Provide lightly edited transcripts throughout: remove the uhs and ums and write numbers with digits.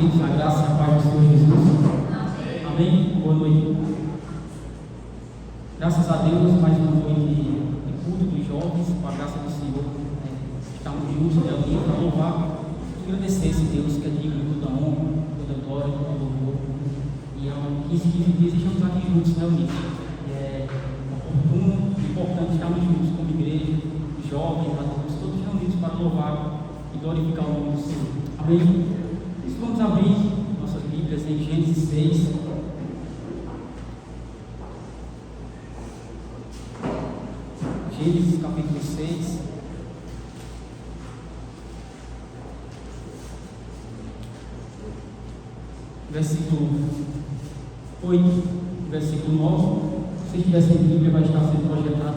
queridos, a graça e a paz do Senhor Jesus. Amém? Boa noite. Graças a Deus, mais uma noite de culto dos jovens, com a graça do Senhor. Estamos juntos, reunidos para louvar e agradecer esse Deus que é digno de toda honra, toda glória, todo louvor. E há 15 dias estamos aqui juntos, reunidos. É oportuno e importante estarmos juntos como igreja, jovens, adultos, todos reunidos para louvar e glorificar o nome do Senhor. Amém? Isso, vamos abrir nossas Bíblias em Gênesis 6. Gênesis capítulo 6. Versículo 8, versículo 9. Se vocês tivessem Bíblia, vai estar sendo projetado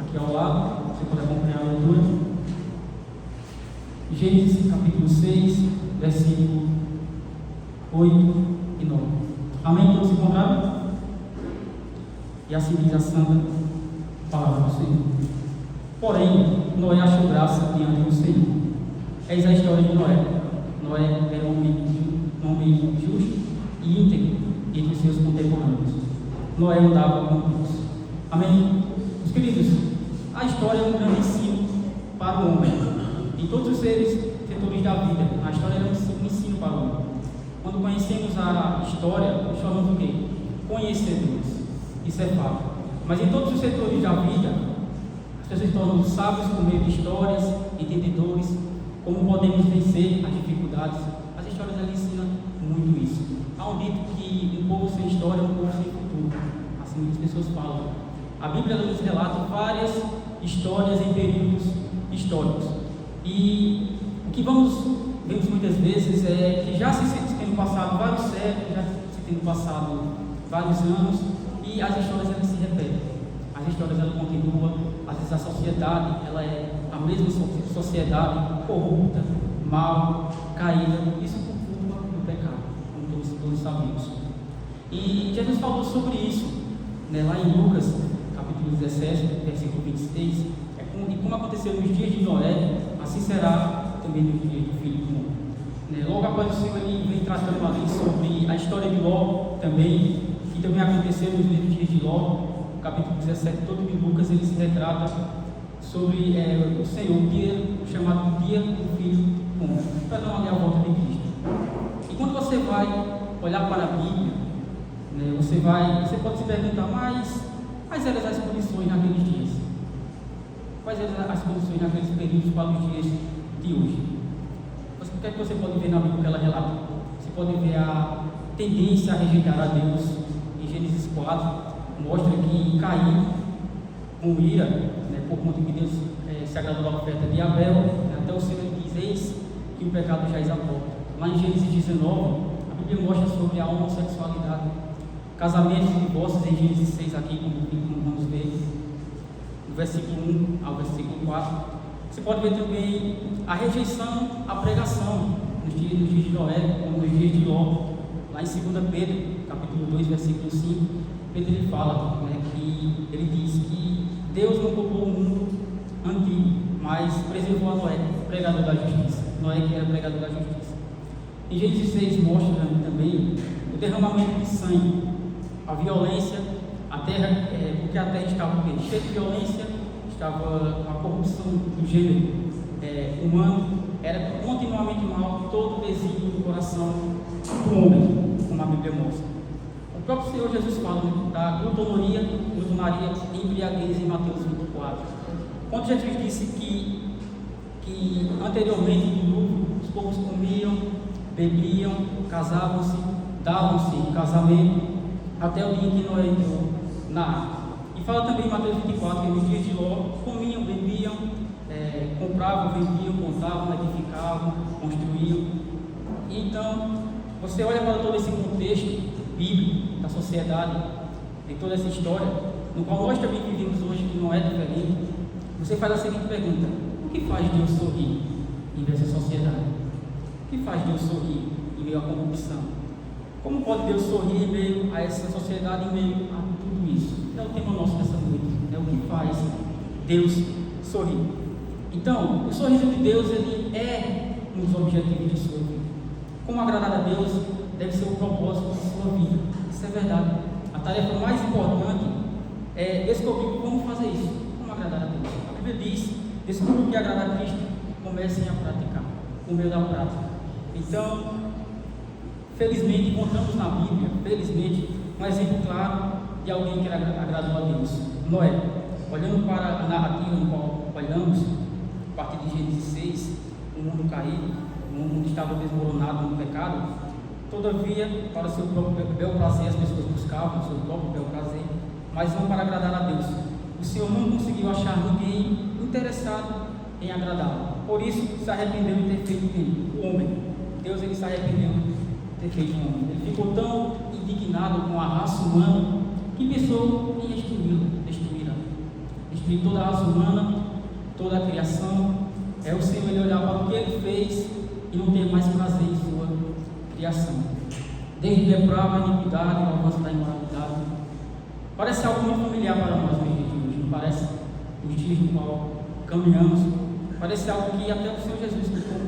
aqui ao lado. Você pode acompanhar a leitura. Gênesis capítulo 6, versículo 8 e 9. Amém? Todos se encontraram? E assim diz a santa palavra do Senhor. Porém, Noé achou graça diante do Senhor. Eis a história de Noé. Noé era um homem justo e íntegro entre os seus contemporâneos. Noé andava com Deus. Amém? Meus queridos, a história é um grande ensino para o homem. Em todos os setores da vida, a história é um ensino para o homem. Quando conhecemos a história, nos chamamos o quê? Conhecedores. Isso é fato. Mas em todos os setores da vida, as pessoas se tornam sábios por meio de histórias, entendedores, como podemos vencer as dificuldades. As histórias elas ensinam muito isso. Há um dito que um povo sem história é um povo sem futuro. Assim muitas pessoas falam. A Bíblia nos relata várias histórias em períodos históricos. E o que vemos muitas vezes é que já se tendo passado vários séculos, já se tendo passado vários anos, e as histórias elas se repetem. As histórias elas continuam. Às vezes a sociedade ela é a mesma sociedade corrupta, mal, caída. Isso por culpa do pecado, como todos sabemos. E Jesus falou sobre isso, né, lá em Lucas, capítulo 17, versículo 26. E como aconteceu nos dias de Noé, assim será também nos dias do Filho do Homem. Né, logo após o Senhor ele vem tratando ali sobre a história de Ló também, que também aconteceu nos dias de Ló. Capítulo 17, todo de Lucas, ele se retrata sobre o Senhor, o chamado dia do Filho do Homem, para dar uma volta de Cristo. E quando você vai olhar para a Bíblia, né, você pode se perguntar, mas quais eram as condições naqueles dias? Quais eram as condições naqueles períodos para os dias de hoje? O que é que você pode ver na Bíblia que ela relata? Você pode ver a tendência a rejeitar a Deus. Em Gênesis 4, mostra que Caim, com ira, né, por conta que Deus se agradou da oferta de Abel, né, até o Senhor diz: eis que o pecado já é à porta. Lá em Gênesis 19, a Bíblia mostra sobre a homossexualidade, casamentos e divórcios. Em Gênesis 6, aqui, como vamos ver, do versículo 1 ao versículo 4. Você pode ver também a rejeição à pregação nos dias de Noé, como nos dias de Ló. Lá em 2 Pedro, capítulo 2, versículo 5, Pedro ele fala, né, que ele diz que Deus não poupou o mundo antigo, mas preservou a Noé, pregador da justiça. Noé que era pregador da justiça. Em Gênesis 6 mostra também o derramamento de sangue, a violência, a terra, porque a terra estava cheia de violência, estava a corrupção do gênero humano, era continuamente mal todo o desígnio do coração do homem, como a Bíblia mostra. O próprio Senhor Jesus fala, né, da glutonaria e embriaguez em Mateus 24. Quando Jesus disse que anteriormente do dilúvio os povos comiam, bebiam, casavam-se, davam-se em casamento, até o dia em que Noé entrou na arca. E fala também em Mateus 24 que nos dias de Ló comiam, bebiam, compravam, vendiam, contavam, edificavam, construíam. Então, você olha para todo esse contexto bíblico, da sociedade, de toda essa história, no qual nós também vivemos hoje, que não é diferente. Você faz a seguinte pergunta: o que faz Deus sorrir em meio a essa sociedade? O que faz Deus sorrir em meio à corrupção? Como pode Deus sorrir em meio a essa sociedade, em meio a tudo isso? É o tema nosso dessa noite. É o que faz Deus sorrir. Então, o sorriso de Deus, ele é um dos objetivos de sua vida. Como agradar a Deus deve ser o propósito da sua vida. Isso é verdade. A tarefa mais importante é descobrir como fazer isso, como agradar a Deus. A Bíblia diz: descubra o que agrada a Cristo e comecem a praticar, por meio da prática. Então, felizmente, encontramos na Bíblia, um exemplo claro de alguém que agradou a Deus: Noé. Olhando para a narrativa no qual olhamos, a partir de Gênesis 6, o mundo caído, o mundo estava desmoronado no pecado. Todavia, para o seu próprio bel prazer, as pessoas buscavam o seu próprio bel prazer, mas não para agradar a Deus. O Senhor não conseguiu achar ninguém interessado em agradá-lo. Por isso, se arrependeu de ter feito quem? O homem. Deus, ele se arrependeu de ter feito o homem. Ele ficou tão indignado com a raça humana que pensou em destruir toda a raça humana, toda a criação. O Senhor, ele olhar para o que ele fez e não ter mais prazer em sua criação. Desde deprava a iniquidade, o avanço da imoralidade. Parece algo muito familiar para nós nos dias de hoje, não parece? Os dias no qual caminhamos, parece algo que até o Senhor Jesus explicou,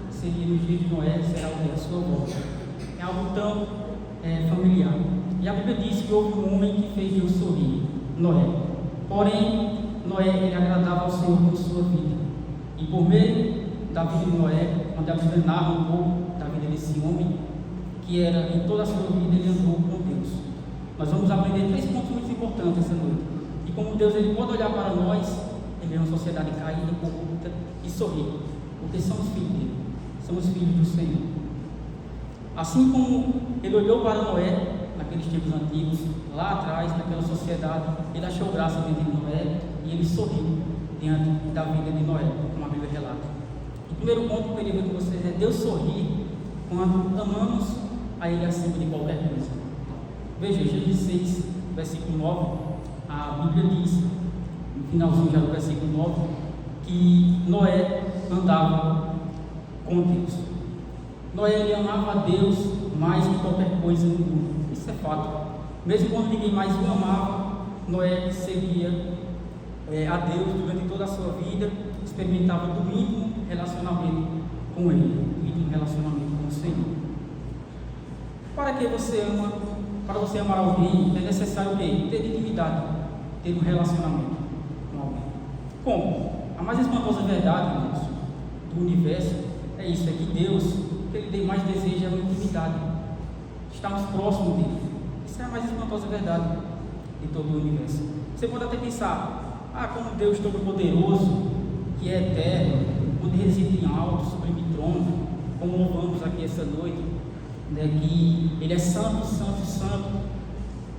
seria nos dias de Noé, será o dia da sua volta. É algo tão familiar. E a Bíblia diz que houve um homem que fez Deus sorrir, Noé. Porém, Noé, ele agradava ao Senhor com sua vida. E por meio da vida de Noé, onde a Bíblia narra um pouco da vida desse homem, que era, em toda a sua vida, ele andou com Deus. Nós vamos aprender 3 pontos muito importantes essa noite. E como Deus, ele pode olhar para nós, ele é uma sociedade caída, corrupta, e sorrir, porque somos filhos dele, somos filhos do Senhor. Assim como ele olhou para Noé, naqueles tempos antigos, lá atrás, naquela sociedade, ele achou graça diante de Noé, e ele sorriu diante da vida de Noé, como a Bíblia relata. O primeiro ponto que eu queria ver com vocês é Deus sorrir quando amamos a Ele acima de qualquer coisa. Veja, Gênesis 6, versículo 9, a Bíblia diz, no finalzinho já do versículo 9, que Noé andava com Deus. Noé, ele amava a Deus mais que qualquer coisa no mundo. Isso é fato. Mesmo quando ninguém mais o amava, Noé seguia a Deus durante toda a sua vida, experimentava do íntimo relacionamento com Ele, do íntimo relacionamento com o Senhor. Para que você ama, para você amar alguém, é necessário ter intimidade, ter um relacionamento com alguém. Como? A mais espantosa verdade, irmãos, do universo é isso, é que Deus, o que Ele mais deseja é uma intimidade, estarmos próximos dele. Isso é a mais espantosa verdade de todo o universo. Você pode até pensar: como Deus Todo-Poderoso, que é eterno, onde reside em alto, sublime trono, como louvamos aqui essa noite, né, que Ele é santo, santo, santo,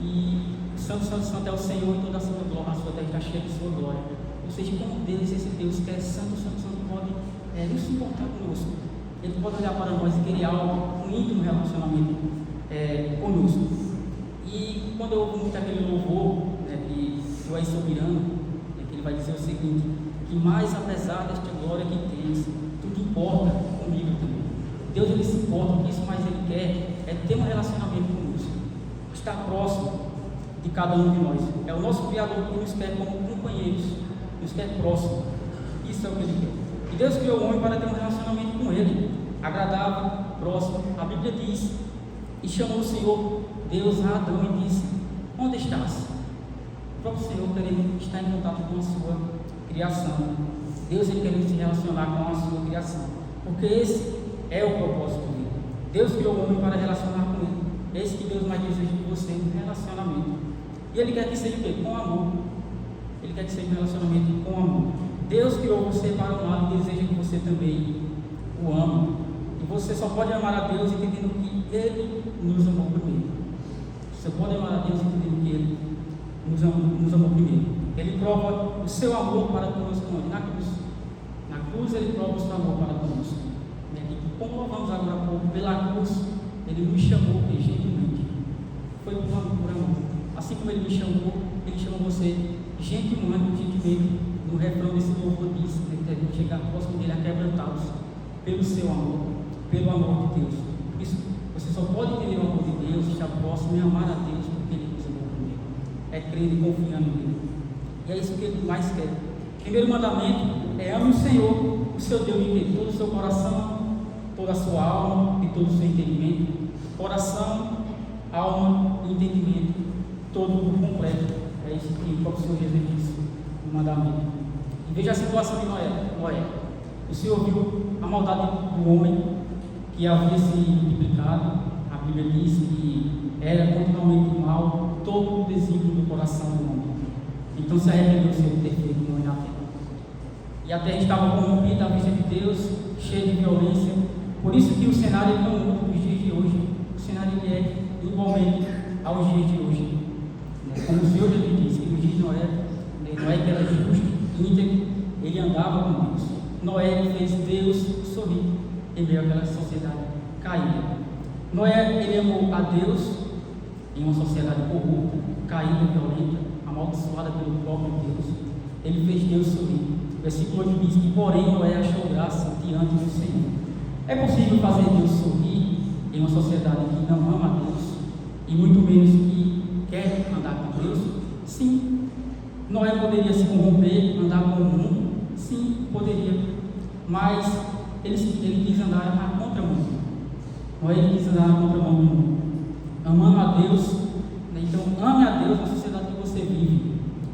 e santo, santo, santo é o Senhor, e toda a sua glória, a sua terra está cheia de sua glória. Ou seja, como Deus, esse Deus que é santo, santo, santo, pode não se importar conosco. Ele pode olhar para nós e querer algo, um íntimo relacionamento conosco. E quando eu ouvo muito aquele louvor, que o é soberano, que ele vai dizer o seguinte: que mais apesar desta glória que tens, tudo importa comigo também. Deus, ele se importa com isso, mas ele quer ter um relacionamento conosco, estar próximo de cada um de nós. É o nosso Criador que nos quer como companheiros, nos quer próximo. Isso é o que ele quer. E Deus criou o homem para ter um relacionamento com ele, agradável, próximo. A Bíblia diz: e chamou o Senhor Deus a Adão e disse: onde estás? O próprio Senhor querendo estar em contato com a sua criação. Deus, ele querendo se relacionar com a sua criação, porque esse é o propósito dele. Deus criou o homem para relacionar com ele. Esse que Deus mais deseja de você, um relacionamento. E ele quer que seja o quê? Com amor. Ele quer que seja um relacionamento com amor. Deus criou você para amar e deseja que você também o ame. E você só pode amar a Deus entendendo que Ele nos amou primeiro. Você pode amar a Deus entendendo que Ele nos amou primeiro. Ele prova o seu amor para conosco na cruz. Na cruz Ele prova o seu amor para conosco. E como louvamos agora há pouco, pela cruz Ele nos chamou gentilmente. Foi por amor. Assim como Ele me chamou, Ele chamou você gentilmente. No refrão desse louvor diz que Ele deve chegar próximo dele a quebrantados pelo seu amor, pelo amor de Deus. Por isso, você só pode entender o amor de Deus, estar próximo e amar a Deus porque Ele nos amou primeiro. É crendo e confiando nele. E é isso que Ele mais quer. O primeiro mandamento é: ame o Senhor, o seu Deus, de todo o seu coração, toda a sua alma e todo o seu entendimento, coração, alma e entendimento, todo por completo. É isso que o próprio Senhor Jesus disse no mandamento. E veja a situação de Noé. O Senhor viu a maldade do homem que havia se multiplicado. A Bíblia diz que era continuamente mal todo o desígnio do coração do homem. Então se arrependeu do Senhor ter feito o homem na terra. E a terra estava corrompida à vista de Deus, cheia de violência. Por isso que o cenário não muda dos dias de hoje. O cenário é igualmente aos dias de hoje. Como o Senhor já disse, que nos dias de Noé que era justo, íntegro, ele andava com Deus. Noé fez Deus sorrir em meio àquela sociedade caída. Noé, ele amou a Deus em uma sociedade corrupta, caída, violenta, amaldiçoada pelo próprio Deus. Ele fez Deus sorrir. O versículo 8 diz que, porém, Noé achou graça diante do Senhor. É possível fazer Deus sorrir em uma sociedade que não ama a Deus e muito menos que quer andar com Deus? Sim. Noé poderia se corromper, andar com o mundo? Sim, poderia. Mas ele quis andar na contramão. Noé quis andar na contramão do mundo. Amando a Deus, então ame a Deus na sociedade que você vive.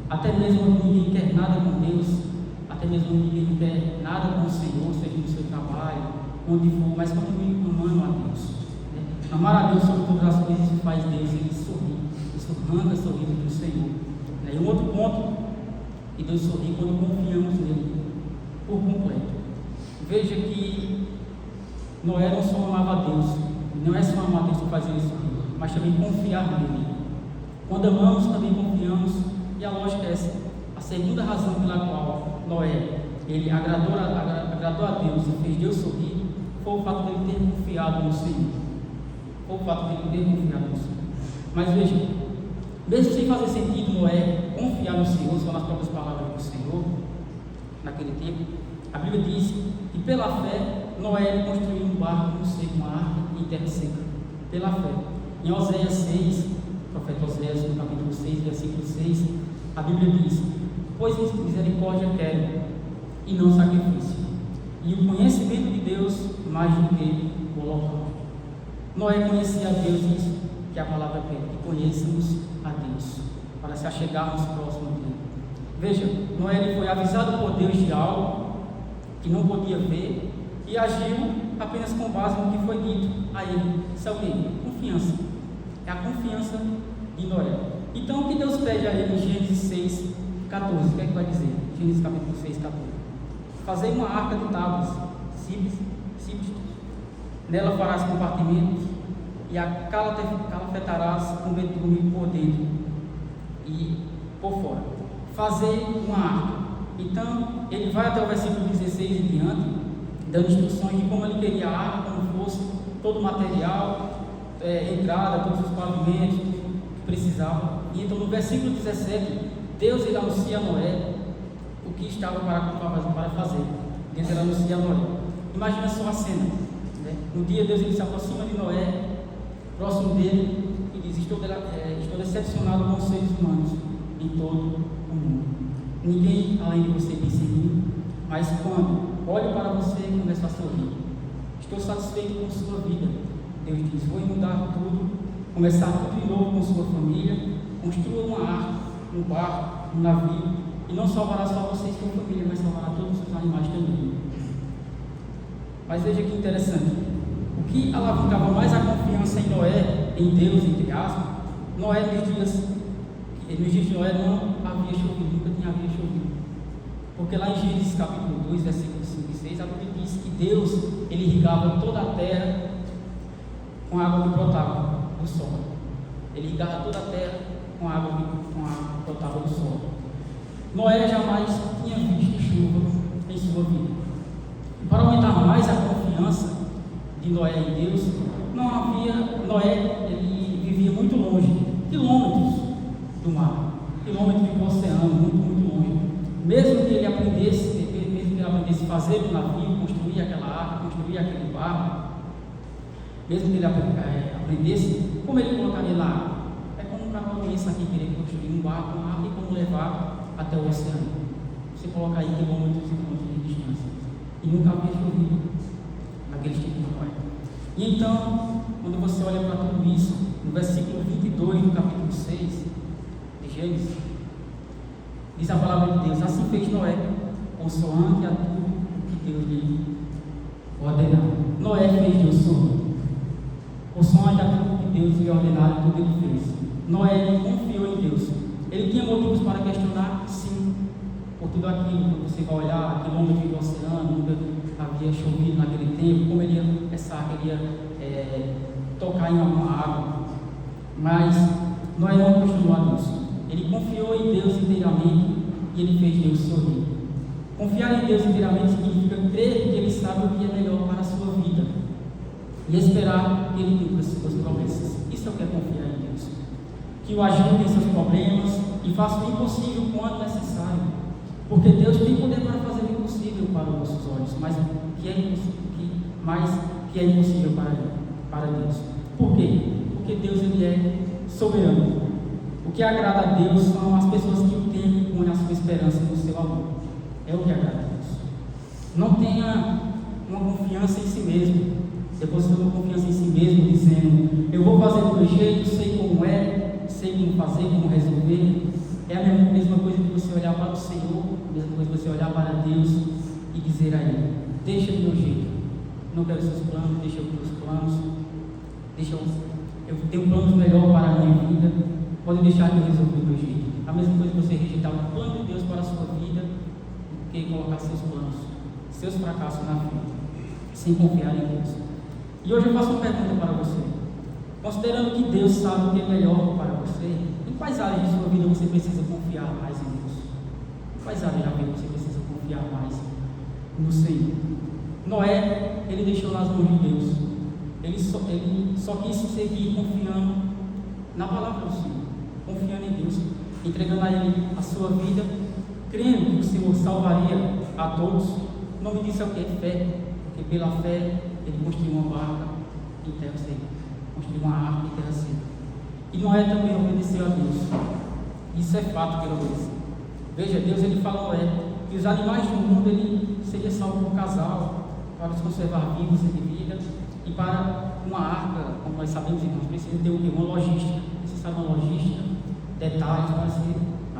Até mesmo quando ninguém quer nada com Deus, até mesmo quando ninguém quer nada com o Senhor, seja no seu trabalho, onde for, mas continue amando a Deus. Amar a Deus sobre todas as coisas faz Deus ele sorrir. Isso arranca sorriso do Senhor. E um outro ponto que Deus sorri quando confiamos nele por completo. Veja que Noé não só amava a Deus, não é só amar a Deus que faz ele sorrir, mas também confiar nele. Quando amamos, também confiamos, e a lógica é essa. A segunda razão pela qual Noé ele agradou a Deus e fez Deus sorrir foi o fato de ele ter confiado no Senhor. Foi o fato de ele ter confiado no Senhor. Mas veja, mesmo sem fazer sentido Noé confiar no Senhor, só nas próprias palavras do Senhor, naquele tempo, a Bíblia diz que pela fé Noé construiu um barco no seco, uma arca em terra seca. Pela fé. Em Oséias 6, o profeta Oséias, no capítulo 6, versículo 6, a Bíblia diz: pois misericórdia quero e não sacrifício, e o conhecimento de Deus mais do que o holocausto. Noé conhecia a Deus, isso que a palavra pede, que conheçamos a Deus, para se achegarmos próximo dele. Veja, Noé ele foi avisado por Deus de algo que não podia ver e agiu apenas com base no que foi dito a ele. Isso é o quê? Confiança. É a confiança de Noé. Então, o que Deus pede a ele em Gênesis 6, 14? O que é que vai dizer? Gênesis capítulo 6, 14. Fazer uma arca de tábuas, simples. Nela farás compartimentos e a calafetarás com betume por dentro e por fora. Fazer uma arca. Então, ele vai até o versículo 16 em diante, dando instruções de como ele queria a arca, como fosse todo o material, entrada, todos os pavimentos, que precisava. E então, no versículo 17, Deus ele anuncia a Noé o que estava para fazer. Deus ele anuncia a Noé. Imagina só a cena. Né? Um dia Deus ele se aproxima de Noé, próximo dele, e diz: estou decepcionado com os seres humanos em todo o mundo. Ninguém além de você pensa em mim, mas quando olho para você e começo a sorrir, estou satisfeito com sua vida. Deus diz: vou mudar tudo, começar tudo de novo com sua família, construa uma arca, um barco, um navio, e não salvará só você e sua família, mas salvará todos os animais também. Mas veja que interessante, o que alavancava mais a confiança em Noé, em Deus, entre aspas, Noé nos dias de Noé não havia chovido, nunca tinha havido chovido. Porque lá em Gênesis capítulo 2, versículos 5 e 6, a Bíblia diz que Deus ele irrigava toda a terra com água que brotava do solo. Ele irrigava toda a terra com água que brotava do solo. Noé jamais tinha visto chuva em sua vida. E para aumentar mais a confiança de Noé em Deus, Noé ele vivia muito longe, quilômetros do mar, quilômetros do oceano, muito longe. Mesmo que ele aprendesse a fazer um navio, construir aquela arca, construir aquele barco, mesmo que ele aprendesse, como ele colocaria na água? É como um caminhonista aqui querer construir um barco, uma arca, e como levar até o oceano. Você coloca aí quilômetros e quilômetros de distância. E nunca havia chovido naqueles tempos de Noé. E então, quando você olha para tudo isso, no versículo 22 do capítulo 6 de Gênesis, diz a palavra de Deus: assim fez Noé, consoante a tudo o que Deus lhe ordenava. Noé fez Deus sorrir, consoante a tudo que Deus lhe ordenava, tudo ele fez. Noé confiou em Deus. Ele tinha motivos para questionar, sim, por tudo aquilo. Quando você vai olhar, quilômetros do oceano, nunca havia chovido naquele tempo, como ele ia pensar que ele ia tocar em alguma água. Mas Noé não questionou a Deus. Ele confiou em Deus inteiramente e ele fez Deus sorrir. Confiar em Deus inteiramente significa crer que Ele sabe o que é melhor para a sua vida e esperar que Ele cumpra as suas promessas. Isso é o que é confiar em Deus. Que o ajude em seus problemas e faça o impossível quando necessário. Porque Deus tem poder para fazer o impossível para os nossos olhos, mas o que é impossível para Deus. Por quê? Porque Deus ele é soberano. O que agrada a Deus são as pessoas que o temem e põem a sua esperança no seu amor. É o que agrada a Deus. Não tenha uma confiança em si mesmo. Depositar uma confiança em si mesmo, dizendo: eu vou fazer do meu jeito, sei como é, sei como fazer, como resolver. É a mesma coisa que você olhar para o Senhor, a mesma coisa que você olhar para Deus e dizer a Ele: deixa do meu jeito, não quero seus planos, deixa os meus planos, eu tenho planos melhores para a minha vida, pode deixar que eu resolva do meu jeito. A mesma coisa que você rejeitar o plano de Deus para a sua vida, do que colocar seus planos, seus fracassos na frente, sem confiar em Deus. E hoje eu faço uma pergunta para você. Considerando que Deus sabe o que é melhor para você, em quais áreas de sua vida você precisa confiar mais em Deus? Em quais áreas da vida você precisa confiar mais no Senhor? Noé, ele deixou nas mãos de Deus. Ele só quis seguir confiando na palavra do Senhor, confiando em Deus, entregando a Ele a sua vida, crendo que o Senhor salvaria a todos. O nome disso é o que? Fé. Porque pela fé ele construiu uma barca em terra seca, construiu uma arca em terra seca. E Noé também obedeceu a Deus. Isso é fato que ele obedeceu. Veja, Deus ele fala a Noé que os animais do mundo ele seria salvo por casal, para os conservar vivos em vida. E para uma arca, como nós sabemos, irmãos, precisa ter uma logística. Você sabe uma logística, detalhes para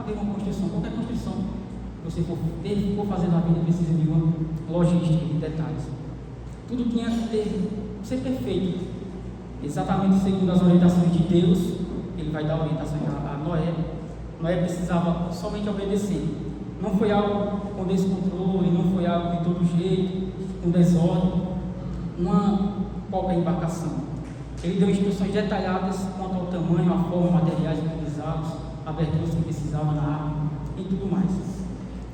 haver uma construção. Qualquer construção que você for fazer na vida precisa de uma logística de detalhes. Tudo tinha que ser perfeito, exatamente segundo as orientações de Deus. Ele vai dar orientações a Noé. Noé precisava somente obedecer. Não foi algo com descontrole, não foi algo de todo jeito, com desordem, qualquer embarcação. Ele deu instruções detalhadas quanto ao tamanho, a forma, materiais utilizados, aberturas que precisavam na arca e tudo mais.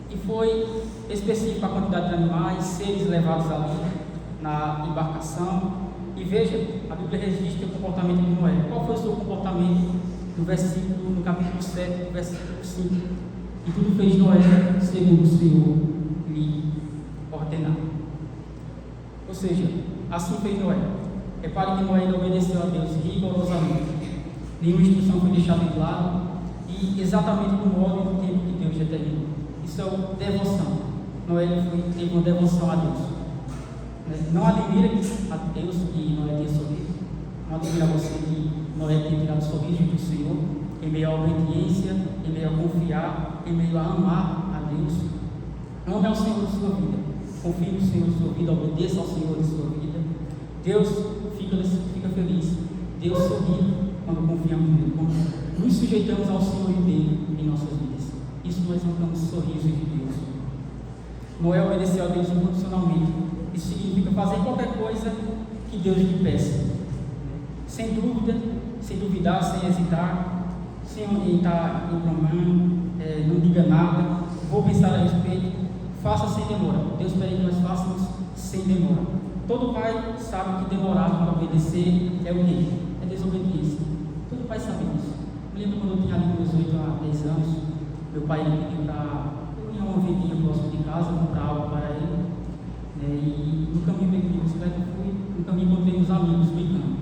E foi específico a quantidade de animais, seres levados ali na embarcação. E veja, a Bíblia registra o comportamento de Noé. Qual foi o seu comportamento no capítulo 7, versículo 5? E tudo fez Noé segundo o Senhor lhe ordenava. Ou seja, assim fez Noé. Repare que Noé obedeceu a Deus rigorosamente. Nenhuma instrução foi deixada de lado e exatamente no modo e no tempo que Deus determinou. Isso é devoção. Noé teve uma devoção a Deus. Não admira a Deus que Noé tenha sorriso. Não admira você que Noé tenha tirado o sorriso do Senhor, em meio à obediência, em meio a confiar, em meio a amar a Deus. Ame ao Senhor de sua vida. Confie no Senhor de sua vida, obedeça ao Senhor de sua vida. Deus fica feliz. Deus sorri quando confiamos nele, quando nos sujeitamos ao Senhor e dele em nossas vidas. Isso nós arrancamos sorrisos de Deus. Noé obedeceu a Deus incondicionalmente. Isso significa fazer qualquer coisa que Deus lhe peça, sem dúvida, sem duvidar, sem hesitar, sem estar reclamando, não diga nada, vou pensar a respeito, faça sem demora. Deus pede que nós façamos sem demora. Todo pai sabe que demorar para obedecer é o quê? É desobediência. Todo pai sabe disso. Eu lembro quando eu tinha ali meus 8 a 10 anos, meu pai me pediu para eu ir a uma vendinha próximo de casa, comprar algo para ele. E no caminho peguei a bicicleta, no caminho encontrei uns amigos brincando.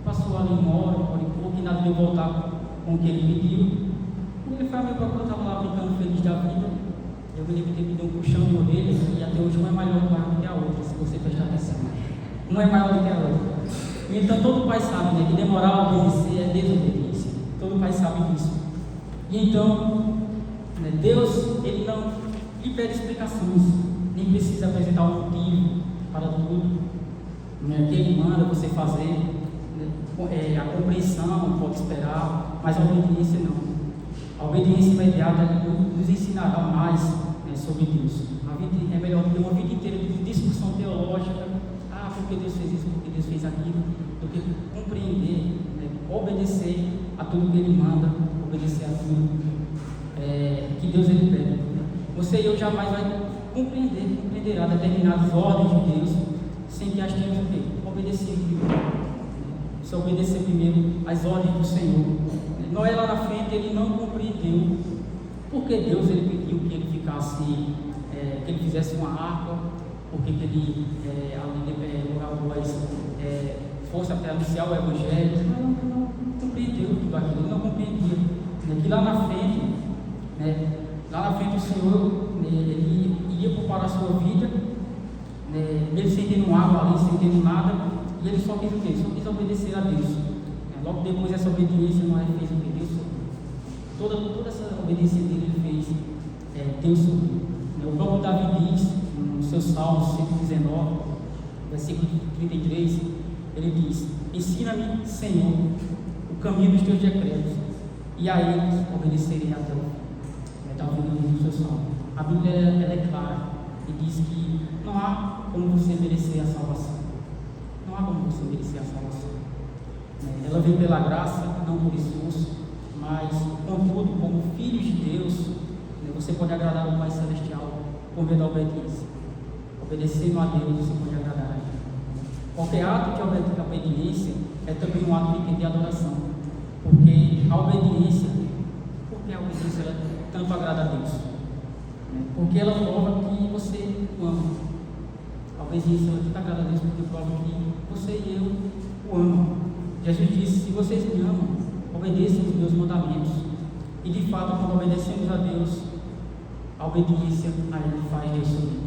Passou ali uma hora e pouco, e nada de eu voltar com o que ele pediu. Quando ele foi a minha procura, eu estava lá brincando feliz da vida. Eu me lembro de ter me dado um puxão de orelha, e até hoje uma é maior do que a outra, se você prestar atenção. uma é maior do que a outra. Então todo pai sabe, né, que demorar a obedecer é desobediência. Todo pai sabe disso. E então, né, Deus, Ele não lhe pede explicações, nem precisa apresentar um motivo para tudo, né, que Ele manda você fazer, né, a compreensão pode esperar, mas a obediência não. A obediência imediata nos ensinará mais, né, sobre Deus. A vida é melhor do que uma vida inteira de discussão teológica, porque Deus fez isso, porque Deus fez aquilo, do que compreender, né, obedecer a tudo que Ele manda, obedecer a tudo que Deus Ele pede. Você e eu jamais vai compreenderá determinadas ordens de Deus, sem que as tenhamos o quê? Obedecer primeiro. Se obedecer primeiro às ordens do Senhor. Noé lá na frente, ele não compreendeu porque Deus ele pediu que ele ficasse, que ele fizesse uma arca, porque que ele fosse até anunciar o Evangelho. Não compreendeu tudo aquilo, ele não compreendia. Que lá na frente o Senhor, ele iria preparar a sua vida, ele sem ter água ali, sem ter nada, e ele só quis o quê? Só quis obedecer a Deus. Logo depois dessa obediência, Noé fez o que Deus sorriu. Toda essa obediência dele ele fez, Deus sorriu. O próprio Davi diz, no seu Salmo 119, versículo 33, ele diz: ensina-me, Senhor, o caminho dos teus decretos, e a eles obedecerei até o fim. Davi diz no seu Salmo. A Bíblia ela é clara e diz que não há como você merecer a salvação. Não há como você merecer a salvação. Ela vem pela graça, não por esforço, mas, contudo, como filhos de Deus, você pode agradar o Pai Celestial por meio da obediência. Obedecendo a Deus, você pode agradar a Ele. Qualquer ato de obediência é também um ato de adoração, porque a obediência ela tanto agrada a Deus, porque ela prova que você o ama. A obediência ela tanto agrada a Deus porque prova que você e eu o amam. Jesus disse: se vocês me amam, obedeçam os meus mandamentos. E de fato, quando obedecemos a Deus, a obediência a Ele faz Deus sorrir.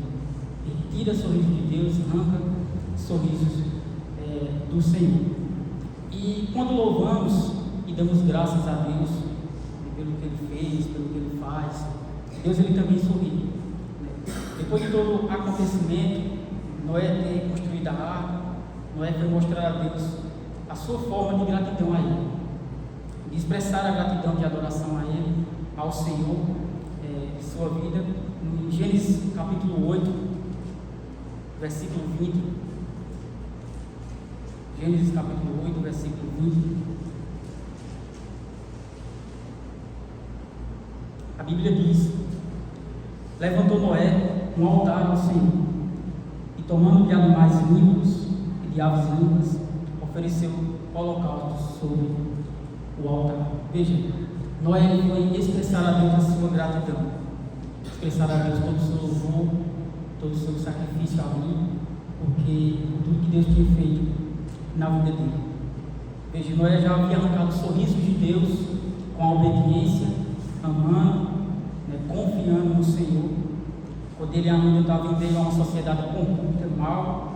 Ele tira sorriso de Deus, arranca sorrisos do Senhor. E quando louvamos e damos graças a Deus pelo que Ele fez, pelo que Ele faz, Deus ele também sorri. Depois de todo acontecimento, Noé ter construído a arca, Noé foi mostrar a Deus a sua forma de gratidão a Ele, de expressar a gratidão de adoração a Ele, ao Senhor, de sua vida. Em Gênesis capítulo 8, versículo 20. Gênesis capítulo 8, versículo 20. A Bíblia diz: levantou Noé um altar ao Senhor, e tomando de animais limpos e de aves limpas, ofereceu holocaustos sobre o altar. Veja, Noé foi expressar a Deus a sua gratidão, expressar a Deus todo o seu louvor, todo o seu sacrifício ali, porque tudo que Deus tinha feito na vida dele. Veja, Noé já havia arrancado sorrisos de Deus com a obediência, amando, confiando no Senhor. Quando ele ainda estava em meio a uma sociedade corrupta, mal,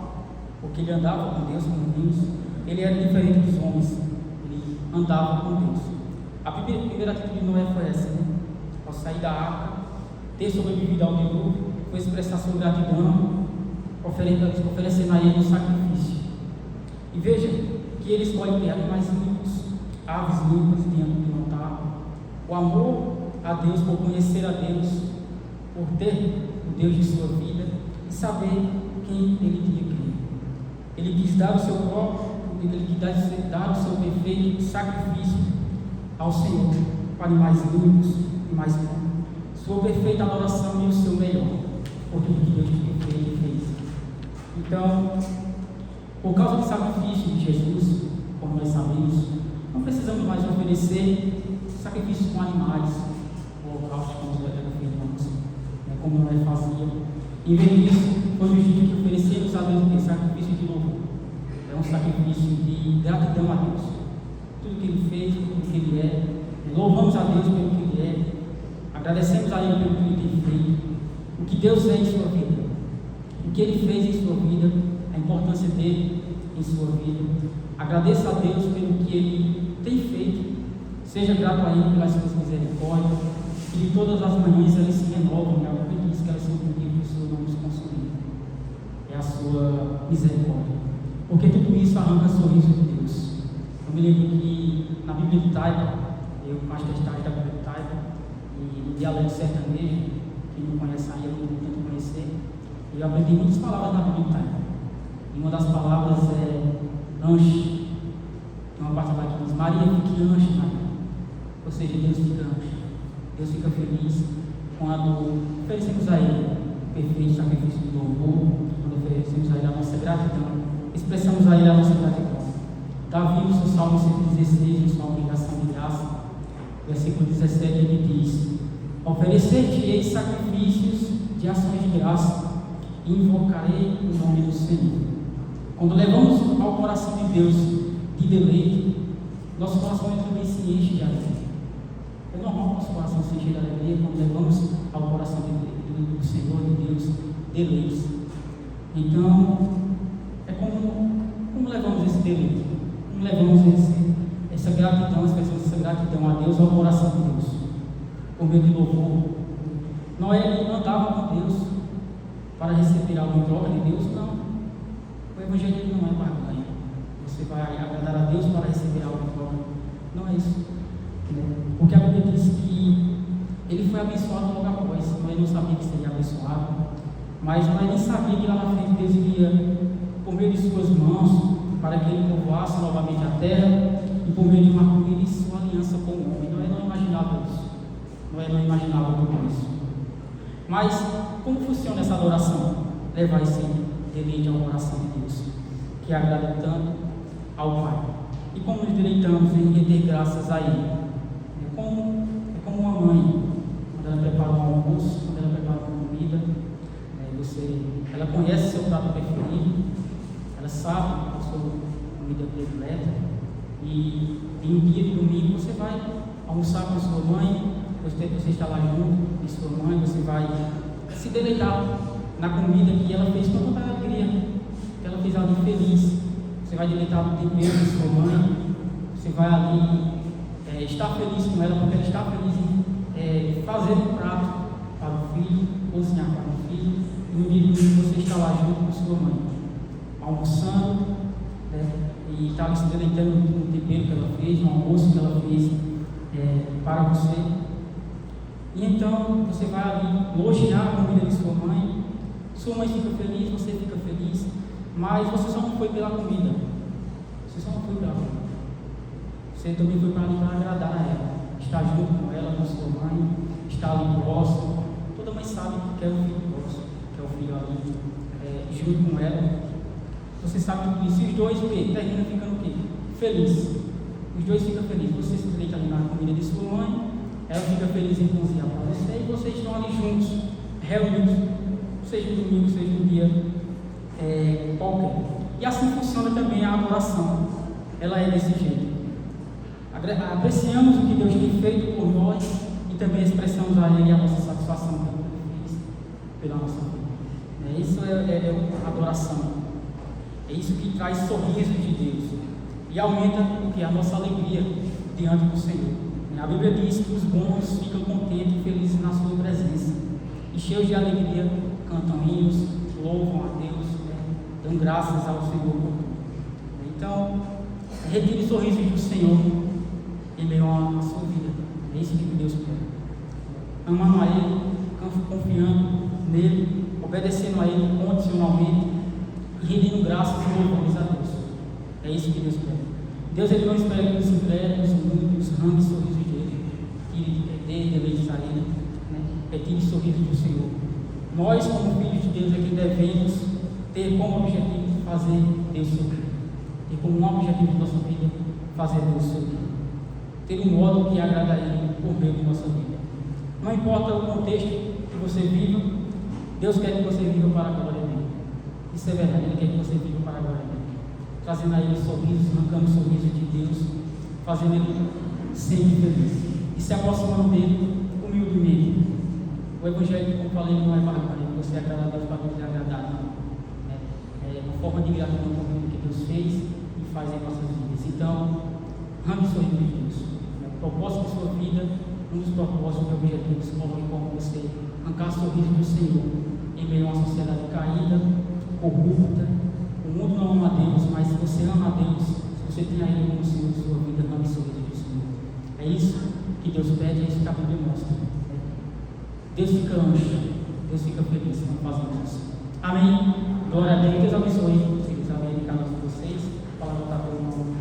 porque ele andava com Deus, com Deus. Ele era diferente dos homens, ele andava com Deus. A primeira atitude de Noé foi essa, ao sair da arca, ter sobrevivido ao dilúvio, foi expressar sua gratidão, oferecendo a Ele um sacrifício. E veja que ele escolhe animais limpos, aves limpas diante do altar. O amor a Deus, por conhecer a Deus, por ter o Deus de sua vida e saber quem Ele tinha criado. Ele quis dar o seu próprio, ele quis dar o seu perfeito sacrifício ao Senhor, para animais limpos e mais puros. Sua perfeita adoração e o seu melhor, por tudo que Deus tinha feito e fez. Então, por causa do sacrifício de Jesus, como nós sabemos, não precisamos mais oferecer sacrifícios com animais, ou holocaustos, como nós fizemos, como nós fazíamos. Em vez disso, foi nos dias que oferecemos a Deus o sacrifício de louvor. É um sacrifício de gratidão a Deus. Tudo que Ele fez, tudo que Ele é. Louvamos a Deus pelo que Ele é. Agradecemos a Ele pelo que Ele tem feito. O que Deus é em sua vida. O que Ele fez em sua vida. A importância dele em sua vida. Agradeça a Deus pelo que Ele tem feito. Seja grato a Ele pelas suas misericórdias. E de todas as manhãs elas se renovam. E a Bíblia diz que elas são cumpridas e o Senhor não nos consumir. É a sua misericórdia. Porque tudo isso arranca sorriso de Deus. Eu me lembro que na Bíblia de Taipa, eu faço estágio da Bíblia de Taipa, e no dialeto sertanejo, quem não conhece aí, eu não tento conhecer, eu aprendi muitas palavras na Bíblia de Taipa. E uma das palavras é anjo. Tem uma parte lá que diz: Maria, fique anjo, Maria. Ou seja, Deus fica anjo. Deus fica feliz quando oferecemos a Ele o perfeito sacrifício de louvor, quando oferecemos a Ele a nossa gratidão, expressamos a Ele a nossa gratidão. Davi, no seu Salmo 116, em sua obrigação de graça, versículo 17, ele diz: oferecer-te-ei sacrifícios de ações de graça, e invocarei o nome do Senhor. Quando levamos ao coração de Deus de deleite, nosso coração também se enche de alegria. É normal que nosso coração se enche de alegria quando levamos ao coração do Senhor, de Deus, deleites. Então, é como levamos esse deleite? Como levamos essa gratidão, expressamos essa gratidão a Deus, ao coração de Deus, por meio de louvor. Noé não andava com Deus para receber algo em troca de Deus, não. O Evangelho não é barganha. Você vai agradar a Deus para receber algo em troca. Não é isso. Porque a Bíblia diz que ele foi abençoado logo após. Noé não sabia que seria abençoado, mas Noé nem sabia que lá na frente Deus iria, por meio de suas mãos, para que ele povoasse novamente a terra, e por meio de uma arco-íris sua aliança com o homem. Noé não imaginava isso. Noé não imaginava tudo isso. Mas como funciona essa adoração? Levar esse deleite ao coração de Deus, que agrada tanto ao Pai. E como nos deleitamos em render graças a Ele? É como uma mãe, quando ela prepara um almoço, quando ela prepara uma comida, ela conhece seu prato preferido, ela sabe a sua comida predileta, e em um dia de domingo você vai almoçar com a sua mãe, você está lá junto de sua mãe, você vai se deleitar na comida que ela fez com toda a alegria, que ela fez ali feliz. Você vai deleitar no tempero de sua mãe, você vai ali estar feliz com ela, porque ela está feliz em fazer um prato para o filho, cozinhar para o filho, e no dia de domingo você está lá junto com sua mãe, almoçando, e está se deleitando no tempero que ela fez, no almoço que ela fez para você. E então você vai ali elogiar a comida de sua mãe fica feliz, você fica feliz, mas você só não foi pela comida, você também foi para ali para agradar a ela, estar junto com ela, com sua mãe, estar ali próximo. Toda mãe sabe que quer o filho próximo, quer o filho ali junto com ela. Você sabe tudo isso, e os dois terminam ficando o quê? Feliz. Os dois ficam felizes. Você se deita ali na comida de sua mãe, ela fica feliz em cozinhar para você, e vocês estão ali juntos, reunidos, seja no domingo, seja no dia qualquer. E assim funciona também a adoração. Ela é desse jeito. Apreciamos o que Deus tem feito por nós e também expressamos a Ele a nossa satisfação pela nossa vida. Isso é adoração. É isso que traz sorriso de Deus e aumenta a nossa alegria diante do Senhor. A Bíblia diz que os bons ficam contentes e felizes na sua presença, e cheios de alegria cantam hinos, louvam a Deus, dão graças ao Senhor por tudo. Então, retire sorrisos do Senhor em meio à sua vida. É isso que Deus quer. Amando a Ele, confiando nele, obedecendo a Ele condicionalmente e rendendo graças e louvores a Deus. É isso que Deus quer. Deus ele não espera que os incrédulos, os ímpios, arranquem sorrisos dele, tire deleites a Ele, retire sorrisos do Senhor. Nós, como filhos de Deus, é que devemos ter como objetivo fazer Deus sorrir. Ter como um objetivo de nossa vida fazer Deus sorrir. Ter um modo que agrada a Ele por meio de nossa vida. Não importa o contexto que você viva, Deus quer que você viva para a glória dele. Isso é verdade, Ele quer que você viva para a glória dele. Trazendo a Ele sorrisos, arrancando sorrisos de Deus, fazendo Ele sempre feliz. E se aproximando dele humildemente. O Evangelho, como falei, não é barganha, você agrada a Deus para Deus lhe agradar, não. É uma forma de gratidão por meio que Deus fez e faz em nossas vidas. Então, arranque o sorriso de Deus. O propósito da sua vida, um dos propósitos que eu vejo aqui, se coloque como você arrancar o sorriso do Senhor em meio a uma sociedade caída, corrupta. O mundo não ama a Deus, mas se você ama a Deus, se você tem a Ele como Senhor de sua vida, arranque o sorriso do Senhor. É isso que Deus pede, é isso que a Bíblia mostra. Deus fica ancho, Deus fica feliz quando fazemos isso. Amém? Glória a Deus, Deus abençoe. Amém, cada um de vocês. A palavra está pelo nome.